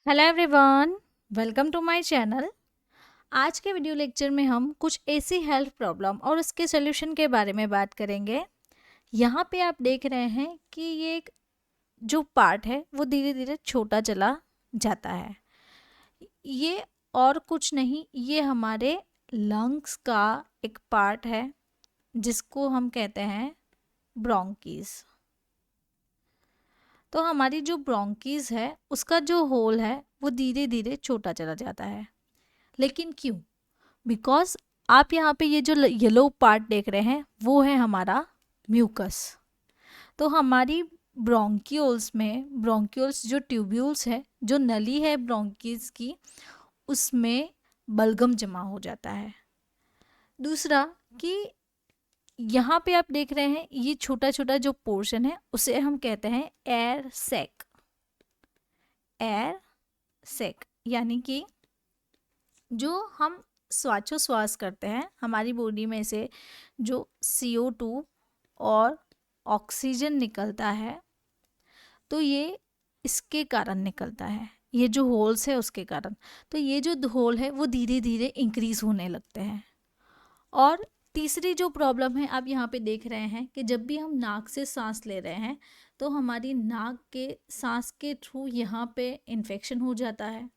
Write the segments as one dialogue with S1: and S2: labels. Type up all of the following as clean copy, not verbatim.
S1: Hello everyone, welcome to my channel. आज के video lecture में हम कुछ ऐसी हेल्थ प्रॉब्लम और उसके सॉल्यूशन के बारे में बात करेंगे। यहाँ पे आप देख रहे हैं कि ये एक जो पार्ट है वो धीरे धीरे छोटा चला जाता है। ये और कुछ नहीं, ये हमारे लंग्स का एक पार्ट है जिसको हम कहते हैं ब्रोंकीज। तो हमारी जो ब्रोंकीज है उसका जो होल है वो धीरे धीरे छोटा चला जाता है। लेकिन क्यों? बिकॉज आप यहाँ पे ये जो येलो पार्ट देख रहे हैं वो है हमारा म्यूकस। तो हमारी ब्रोंक्यूल्स जो ट्यूब्यूल्स है, जो नली है ब्रोंकीज की, उसमें बलगम जमा हो जाता है। दूसरा कि यहाँ पे आप देख रहे हैं ये छोटा छोटा जो पोर्शन है उसे हम कहते हैं एयर सैक। एयर सैक यानी कि जो हम श्वासोच्छ्वास करते हैं, हमारी बॉडी में से जो CO2 और ऑक्सीजन निकलता है, तो ये इसके कारण निकलता है, ये जो होल्स है उसके कारण। तो ये जो होल है वो धीरे धीरे इंक्रीज होने लगते हैं। और तीसरी जो प्रॉब्लम है आप यहाँ पे देख रहे हैं कि जब भी हम नाक से सांस ले रहे हैं तो हमारी नाक के सांस के थ्रू यहाँ पे इन्फेक्शन हो जाता है,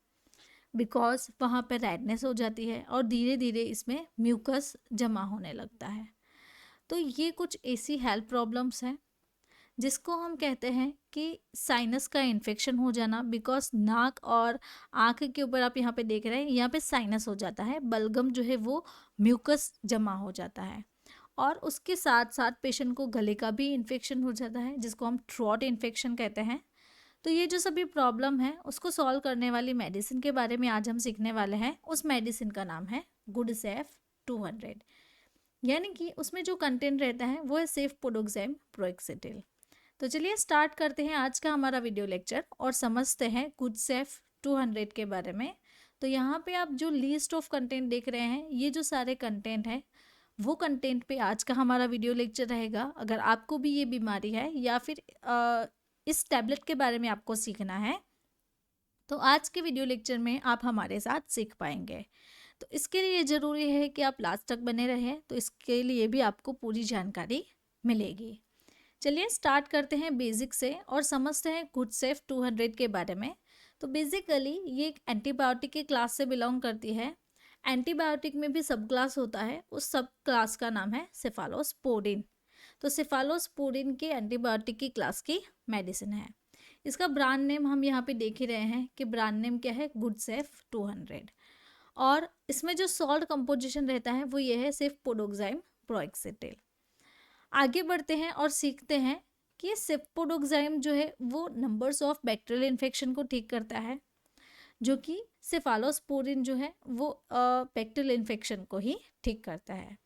S1: बिकॉज वहाँ पर रेडनेस हो जाती है और धीरे धीरे इसमें म्यूकस जमा होने लगता है। तो ये कुछ ऐसी हेल्थ प्रॉब्लम्स हैं जिसको हम कहते हैं कि साइनस का इन्फेक्शन हो जाना, बिकॉज नाक और आँख के ऊपर आप यहाँ पे देख रहे हैं, यहाँ पे साइनस हो जाता है, बलगम जो है वो म्यूकस जमा हो जाता है। और उसके साथ साथ पेशेंट को गले का भी इन्फेक्शन हो जाता है जिसको हम थ्रोट इन्फेक्शन कहते हैं। तो ये जो सभी प्रॉब्लम है उसको सॉल्व करने वाली मेडिसिन के बारे में आज हम सीखने वाले हैं। उस मेडिसिन का नाम है गुड सेफ 200, यानी कि उसमें जो कंटेंट रहता है वो है सेफपोडोक्साइम प्रोएक्सिटिल। तो चलिए स्टार्ट करते हैं आज का हमारा वीडियो लेक्चर और समझते हैं गुड सेफ 200 के बारे में। तो यहाँ पे आप जो लिस्ट ऑफ कंटेंट देख रहे हैं, ये जो सारे कंटेंट है वो कंटेंट पे आज का हमारा वीडियो लेक्चर रहेगा। अगर आपको भी ये बीमारी है या फिर इस टैबलेट के बारे में आपको सीखना है तो आज के वीडियो लेक्चर में आप हमारे साथ सीख पाएंगे। तो इसके लिए ज़रूरी है कि आप लास्ट तक बने रहें, तो इसके लिए भी आपको पूरी जानकारी मिलेगी। चलिए स्टार्ट करते हैं बेसिक से और समझते हैं गुड सेफ 200 के बारे में। तो बेसिकली ये एक एंटीबायोटिक के क्लास से बिलोंग करती है। एंटीबायोटिक में भी सब क्लास होता है, उस सब क्लास का नाम है सेफालोस्पोडिन। तो सेफालोस्पोडिन के एंटीबायोटिक की क्लास की मेडिसिन है। इसका ब्रांड नेम हम यहाँ पे देख ही रहे हैं कि ब्रांड नेम क्या है, गुड सेफ 200। और इसमें जो सॉल्ट कंपोजिशन रहता है वो ये है सेफपोडोक्साइम प्रोएक्सिटिल। आगे बढ़ते हैं और सीखते हैं कि सेफपोडोक्साइम जो है वो नंबर्स ऑफ बैक्टीरियल इन्फेक्शन को ठीक करता है, जो कि सेफालोस्पोरिन जो है वो बैक्टीरियल इन्फेक्शन को ही ठीक करता है।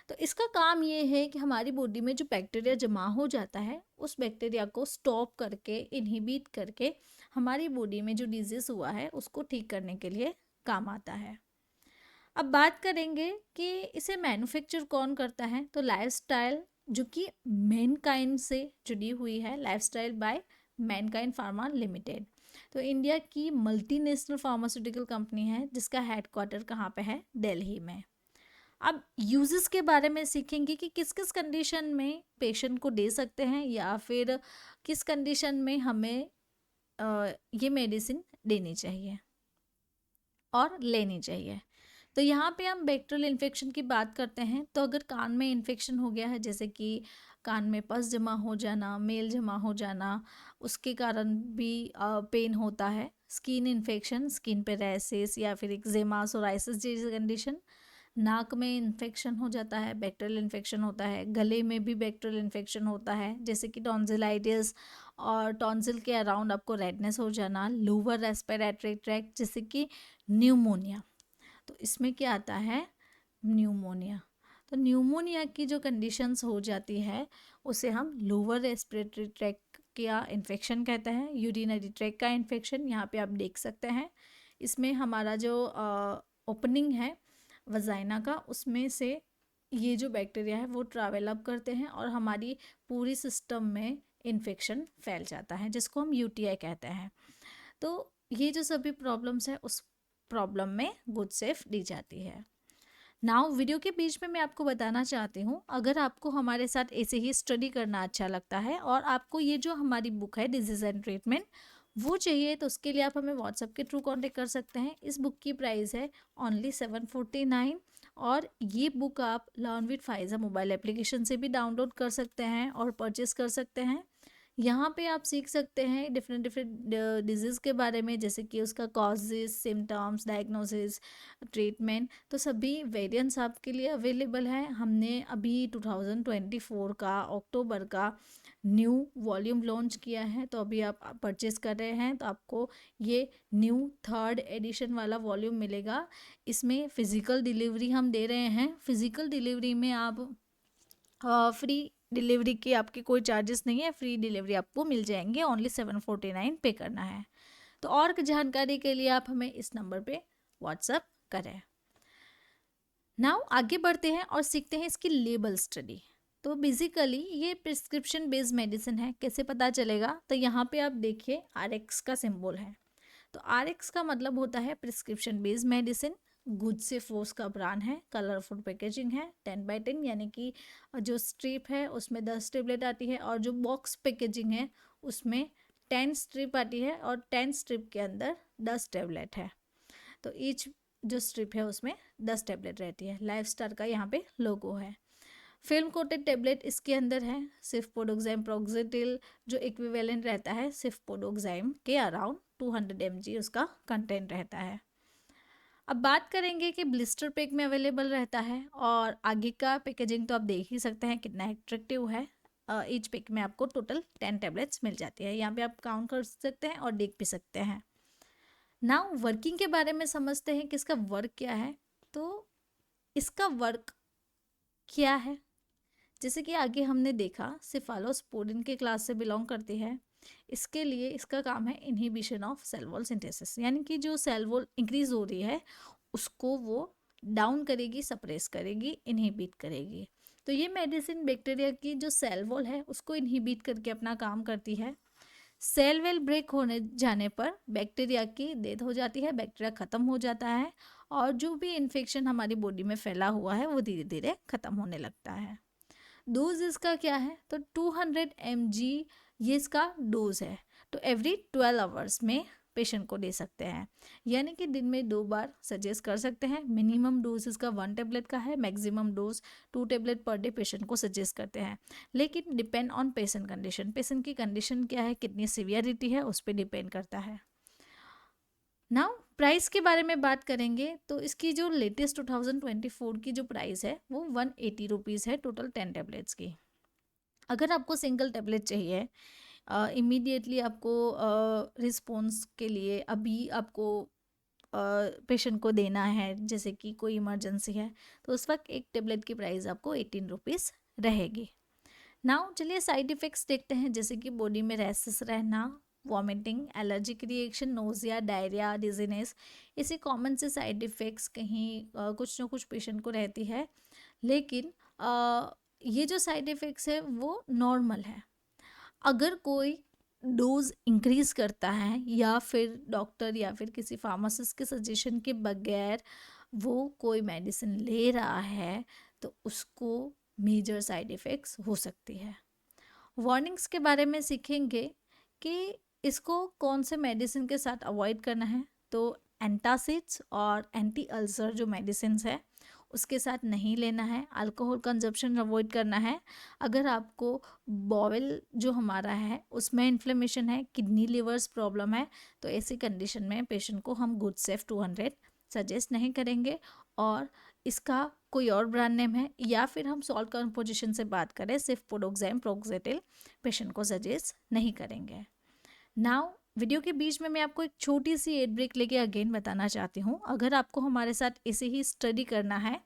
S1: तो इसका काम ये है कि हमारी बॉडी में जो बैक्टीरिया जमा हो जाता है उस बैक्टीरिया को स्टॉप करके, इनहिबिट करके हमारी बॉडी में जो डिजीज़ हुआ है उसको ठीक करने के लिए काम आता है। अब बात करेंगे कि इसे मैन्युफैक्चर कौन करता है। तो लाइफस्टाइल, जो कि मैनकाइंड से जुड़ी हुई है, lifestyle by Mankind Pharma Limited. तो इंडिया की मल्टीनेशनल फार्मास्यूटिकल कंपनी है जिसका हेडक्वार्टर कहाँ पे है, दिल्ली में। अब यूजेस के बारे में सीखेंगे कि किस किस कंडीशन में पेशेंट को दे सकते हैं या फिर किस कंडीशन में हमें ये मेडिसिन देनी चाहिए और लेनी चाहिए। तो यहाँ पे हम बैक्टीरियल इन्फेक्शन की बात करते हैं। तो अगर कान में इन्फेक्शन हो गया है, जैसे कि कान में पस जमा हो जाना, मेल जमा हो जाना, उसके कारण भी पेन होता है। स्किन इन्फेक्शन, स्किन पे रैसेस या फिर एक्जिमा, सोराइसिस जैसी कंडीशन। नाक में इन्फेक्शन हो जाता है, बैक्टीरियल इन्फेक्शन होता है। गले में भी बैक्टीरियल इन्फेक्शन होता है, जैसे कि टॉन्सिलाइटिस, और टॉन्सिल के अराउंड आपको रेडनेस हो जाना। लोअर रेस्पिरेटरी ट्रैक्ट, जैसे कि न्यूमोनिया। तो इसमें क्या आता है, न्यूमोनिया। तो न्यूमोनिया की जो कंडीशंस हो जाती है उसे हम लोअर रेस्पिरेटरी ट्रैक का इन्फेक्शन कहते हैं। यूरिनरी ट्रैक का इन्फेक्शन यहाँ पे आप देख सकते हैं। इसमें हमारा जो ओपनिंग है वजाइना का, उसमें से ये जो बैक्टीरिया है वो ट्रैवल अप करते हैं और हमारी पूरी सिस्टम में इन्फेक्शन फैल जाता है, जिसको हम UTI कहते हैं। तो ये जो सभी प्रॉब्लम्स है उस प्रॉब्लम में गुड सेफ दी जाती है। नाउ वीडियो के बीच में मैं आपको बताना चाहती हूँ, अगर आपको हमारे साथ ऐसे ही स्टडी करना अच्छा लगता है और आपको ये जो हमारी बुक है डिजीज एंड ट्रीटमेंट वो चाहिए, तो उसके लिए आप हमें व्हाट्सएप के थ्रू कांटेक्ट कर सकते हैं। इस बुक की प्राइस है ओनली 749 और ये बुक आप learn with Pfizer mobile application से भी डाउनलोड कर सकते हैं और परचेस कर सकते हैं। यहाँ पे आप सीख सकते हैं डिफरेंट डिफरेंट डिजीज़ के बारे में, जैसे कि उसका कॉजेज़, सिम्टम्स, डायग्नोसिस, ट्रीटमेंट, तो सभी वेरिएंट्स आपके लिए अवेलेबल हैं। हमने अभी 2024 का अक्टूबर का न्यू वॉल्यूम लॉन्च किया है, तो अभी आप परचेस कर रहे हैं तो आपको ये न्यू 3rd एडिशन वाला वॉल्यूम मिलेगा। इसमें फ़िज़िकल डिलीवरी हम दे रहे हैं। फ़िज़िकल डिलीवरी में आप फ्री डिलीवरी की आपकी कोई चार्जेस नहीं है, फ्री डिलीवरी आपको मिल जाएंगे, ओनली 749 पे करना है। तो और जानकारी के लिए आप हमें इस नंबर पे व्हाट्सअप करें। नाउ आगे बढ़ते हैं और सीखते हैं इसकी लेबल स्टडी। तो बेसिकली ये प्रिस्क्रिप्शन बेस्ड मेडिसिन है। कैसे पता चलेगा, तो यहाँ पे आप देखिए RX का सिंबल है। तो RX का मतलब होता है प्रिस्क्रिप्शन बेस्ड मेडिसिन। गुड से फोर्स का ब्रांड है, कलरफुल पैकेजिंग है, 10x10 यानी कि जो स्ट्रिप है उसमें 10 टेबलेट आती है और जो बॉक्स पैकेजिंग है उसमें 10 स्ट्रिप आती है और 10 स्ट्रिप के अंदर 10 टेबलेट है। तो ईच जो स्ट्रिप है उसमें 10 टेबलेट रहती है। लाइफ स्टार का यहाँ पे लोगो है। फिल्म कोटेड टेबलेट इसके अंदर है, सिर्फ पोडोक्साइम प्रोक्सिटिल जो इक्विवेलेंट रहता है सिर्फ पोडोक्साइम के अराउंड 200 mg उसका कंटेंट रहता है। अब बात करेंगे कि ब्लिस्टर पैक में अवेलेबल रहता है और आगे का पैकेजिंग तो आप देख ही सकते हैं कितना एट्रैक्टिव है। ईच पैक में आपको टोटल 10 टेबलेट्स मिल जाती है। यहाँ पे आप काउंट कर सकते हैं और देख भी सकते हैं। नाउ वर्किंग के बारे में समझते हैं कि इसका वर्क क्या है। तो इसका वर्क क्या है, जैसे कि आगे हमने देखा सिफालोस्पोडिन के क्लास से बिलोंग करती है। इसके लिए इसका काम है inhibition of cell wall synthesis, यानी कि जो सेल वॉल इंक्रीज हो रही है उसको वो डाउन करेगी, सप्रेस करेगी, इनहिबिट करेगी। तो ये मेडिसिन बैक्टीरिया की जो सेल वॉल है उसको इनहिबिट करके अपना काम करती है। सेल वेल ब्रेक होने जाने पर बैक्टीरिया की डेथ हो जाती है, बैक्टीरिया ख़त्म हो जाता है और जो भी इन्फेक्शन हमारी बॉडी में फैला हुआ है वो धीरे धीरे ख़त्म होने लगता है। डोज इसका क्या है, तो 200 mg ये इसका डोज है। तो एवरी 12 आवर्स में पेशेंट को दे सकते हैं, यानी कि दिन में 2 बार सजेस्ट कर सकते हैं। मिनिमम डोज इसका 1 टेबलेट का है, maximum dose 2 tablet per day patient को सजेस्ट करते हैं। लेकिन depend on patient condition, patient की कंडीशन क्या है, कितनी सीवियरिटी है, उस पर डिपेंड करता है। नाउ प्राइस के बारे में बात करेंगे तो इसकी जो लेटेस्ट 2024 की जो प्राइस है वो 180 रुपीज़ है टोटल 10 टेबलेट्स की। अगर आपको सिंगल टेबलेट चाहिए इमीडिएटली आपको रिस्पॉन्स के लिए अभी आपको पेशेंट को देना है, जैसे कि कोई इमरजेंसी है, तो उस वक्त एक टेबलेट की प्राइस आपको 18 रुपीज़ रहेगी। नाउ चलिए साइड इफ़ेक्ट्स देखते हैं, जैसे कि बॉडी में रैशेस रहना, vomiting, allergic reaction, nausea, diarrhoea, dizziness, ऐसे कॉमन से साइड इफ़ेक्ट्स कहीं कुछ ना कुछ पेशेंट को रहती है। लेकिन ये जो साइड इफ़ेक्ट्स है वो नॉर्मल है। अगर कोई डोज इंक्रीज़ करता है या फिर डॉक्टर या फिर किसी फार्मासिस्ट के सजेशन के बगैर वो कोई मेडिसिन ले रहा है तो उसको मेजर साइड इफ़ेक्ट्स हो सकती है। वार्निंग्स के बारे में सीखेंगे कि इसको कौन से मेडिसिन के साथ अवॉइड करना है। तो एंटासिड्स और एंटी अल्सर जो मेडिसिन है उसके साथ नहीं लेना है। अल्कोहल कंजप्शन अवॉइड करना है। अगर आपको बॉवेल जो हमारा है उसमें इन्फ्लेमेशन है, किडनी लिवर्स प्रॉब्लम है, तो ऐसी कंडीशन में पेशेंट को हम गुड सेफ 200 सजेस्ट नहीं करेंगे। और इसका कोई और ब्रांड नेम है या फिर हम सॉल्ट कंपोजिशन से बात करें सिर्फ पोडोक्साइम प्रोक्सिटिल पेशेंट को सजेस्ट नहीं करेंगे। नाउ वीडियो के बीच में मैं आपको एक छोटी सी एड ब्रेक लेके अगेन बताना चाहती हूँ, अगर आपको हमारे साथ ऐसे ही स्टडी करना है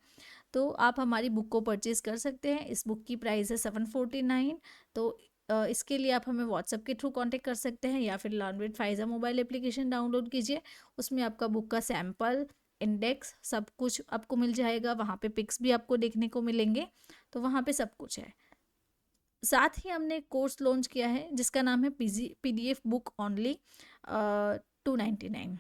S1: तो आप हमारी बुक को परचेज़ कर सकते हैं। इस बुक की प्राइस है 749। तो इसके लिए आप हमें व्हाट्सएप के थ्रू कांटेक्ट कर सकते हैं या फिर learn with Pfizer mobile application download कीजिए। उसमें आपका बुक का सैम्पल, इंडेक्स, सब कुछ आपको मिल जाएगा। वहाँ पे पिक्स भी आपको देखने को मिलेंगे, तो वहाँ पे सब कुछ है। साथ ही हमने एक कोर्स लॉन्च किया है जिसका नाम है PDF बुक ओनली 299।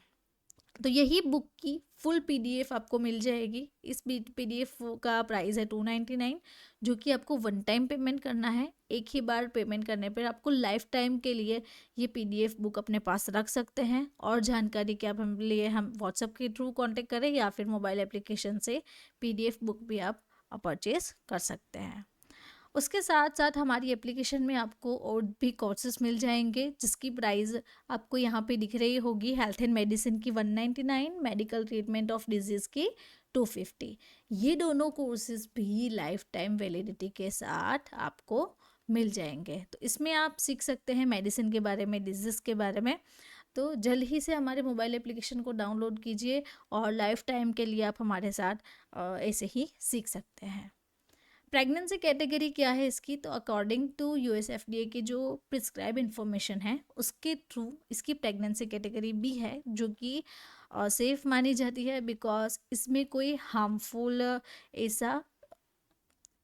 S1: तो यही बुक की फुल पीडीएफ आपको मिल जाएगी। इस पीडीएफ का प्राइस है 299, जो कि आपको वन टाइम पेमेंट करना है। एक ही बार पेमेंट करने पर आपको लाइफ टाइम के लिए ये पीडीएफ बुक अपने पास रख सकते हैं। और जानकारी के आप हम लिए हम व्हाट्सएप के थ्रू कांटेक्ट करें या फिर मोबाइल एप्लीकेशन से पीडीएफ बुक भी आप परचेज कर सकते हैं। उसके साथ साथ हमारी एप्लीकेशन में आपको और भी कोर्सेज मिल जाएंगे, जिसकी प्राइस आपको यहाँ पे दिख रही होगी। हेल्थ एंड मेडिसिन की 199, मेडिकल ट्रीटमेंट ऑफ डिजीज़ की 250। ये दोनों कोर्सेज भी लाइफ टाइम वैलिडिटी के साथ आपको मिल जाएंगे। तो इसमें आप सीख सकते हैं मेडिसिन के बारे में, डिजीज़ के बारे में। तो जल्द ही से हमारे मोबाइल एप्लीकेशन को डाउनलोड कीजिए और लाइफ टाइम के लिए आप हमारे साथ ऐसे ही सीख सकते हैं। प्रेगनेंसी कैटेगरी क्या है इसकी? तो अकॉर्डिंग टू यूएसएफडीए की जो प्रिस्क्राइब इन्फॉर्मेशन है उसके थ्रू इसकी प्रेगनेंसी कैटेगरी भी है, जो कि सेफ़ मानी जाती है, बिकॉज इसमें कोई हार्मफुल ऐसा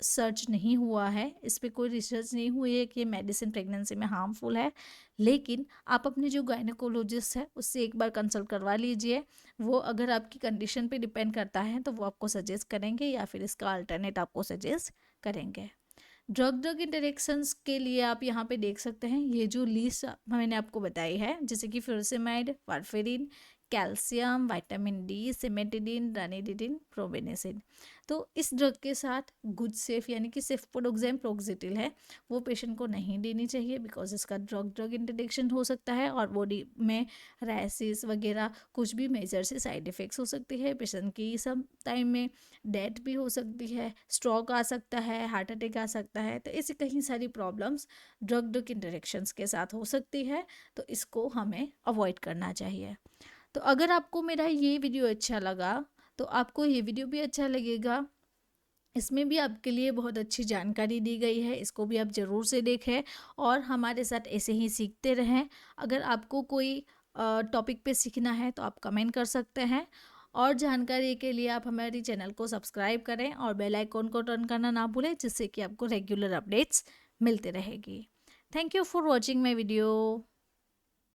S1: सर्च नहीं हुआ है, इस पर कोई रिसर्च नहीं हुई है कि मेडिसिन प्रेगनेंसी में हार्मफुल है। लेकिन आप अपने जो गायनेकोलॉजिस्ट है उससे एक बार कंसल्ट करवा लीजिए। वो अगर आपकी कंडीशन पे डिपेंड करता है तो वो आपको सजेस्ट करेंगे या फिर इसका अल्टरनेट आपको सजेस्ट करेंगे। ड्रग इंटरेक्शंस के लिए आप यहाँ पे देख सकते हैं ये जो लिस्ट मैंने आपको बताई है, जैसे कि furosemide, warfarin, calcium, vitamin D, cimetidine, ranitidine, probenecid. तो इस ड्रग के साथ गुड सेफ यानी कि सेफपोडोक्साम प्रोक्सिटिल है, वो पेशेंट को नहीं देनी चाहिए, बिकॉज इसका ड्रग इंटरेक्शन हो सकता है और बॉडी में रैसेस वगैरह कुछ भी मेजर से साइड इफ़ेक्ट्स हो सकती है। पेशेंट की सब टाइम में डेथ भी हो सकती है, स्ट्रोक आ सकता है, हार्ट अटैक आ सकता है। तो ऐसी कई सारी प्रॉब्लम्स ड्रग इंटरेक्शंस के साथ हो सकती है, तो इसको हमें अवॉइड करना चाहिए। तो अगर आपको मेरा ये वीडियो अच्छा लगा तो आपको ये वीडियो भी अच्छा लगेगा। इसमें भी आपके लिए बहुत अच्छी जानकारी दी गई है, इसको भी आप ज़रूर से देखें और हमारे साथ ऐसे ही सीखते रहें। अगर आपको कोई टॉपिक पे सीखना है तो आप कमेंट कर सकते हैं, और जानकारी के लिए आप हमारी चैनल को सब्सक्राइब करें और बेल आइकॉन को टर्न करना ना भूलें, जिससे कि आपको रेगुलर अपडेट्स मिलते रहेगी। Thank you for watching my video.